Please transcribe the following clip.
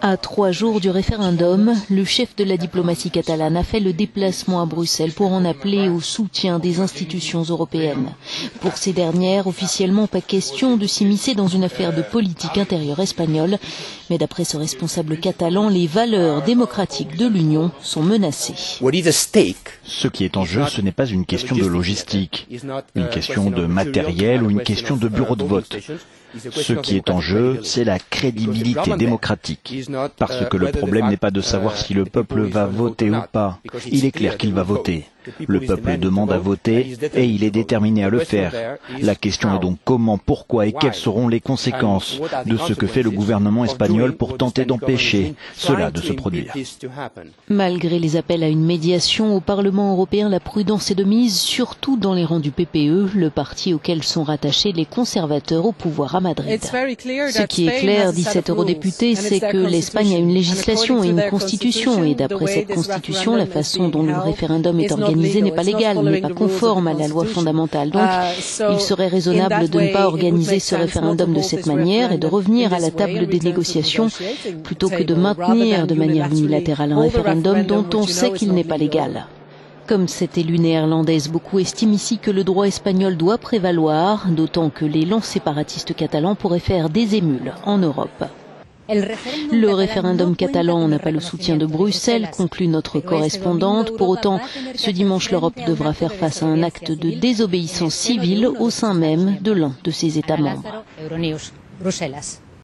À 3 jours du référendum, le chef de la diplomatie catalane a fait le déplacement à Bruxelles pour en appeler au soutien des institutions européennes. Pour ces dernières, officiellement pas question de s'immiscer dans une affaire de politique intérieure espagnole, mais d'après ce responsable catalan, les valeurs démocratiques de l'Union sont menacées. Ce qui est en jeu, ce n'est pas une question de logistique, une question de matériel ou une question de bureau de vote. Ce qui est en jeu, c'est la crédibilité démocratique. Parce que le problème n'est pas de savoir si le peuple va voter ou pas. Il est clair qu'il va voter. Le peuple demande à voter et il est déterminé à le faire. La question est donc comment, pourquoi et quelles seront les conséquences de ce que fait le gouvernement espagnol pour tenter d'empêcher cela de se produire. Malgré les appels à une médiation au Parlement européen, la prudence est de mise, surtout dans les rangs du PPE, le parti auquel sont rattachés les conservateurs au pouvoir à Madrid. Ce qui est clair, dit cet eurodéputé, c'est que l'Espagne a une législation et une constitution, et d'après cette constitution, la façon dont le référendum est organisé n'est pas légal, n'est pas conforme à la loi fondamentale. Donc, il serait raisonnable de ne pas organiser ce référendum de cette manière et de revenir à la table des négociations plutôt que de maintenir de manière unilatérale un référendum dont on sait qu'il n'est pas légal. Comme cette élue néerlandaise, beaucoup estiment ici que le droit espagnol doit prévaloir, d'autant que l'élan séparatiste catalan pourrait faire des émules en Europe. Le référendum catalan n'a pas le soutien de Bruxelles, conclut notre correspondante. Pour autant, ce dimanche, l'Europe devra faire face à un acte de désobéissance civile au sein même de l'un de ses États membres.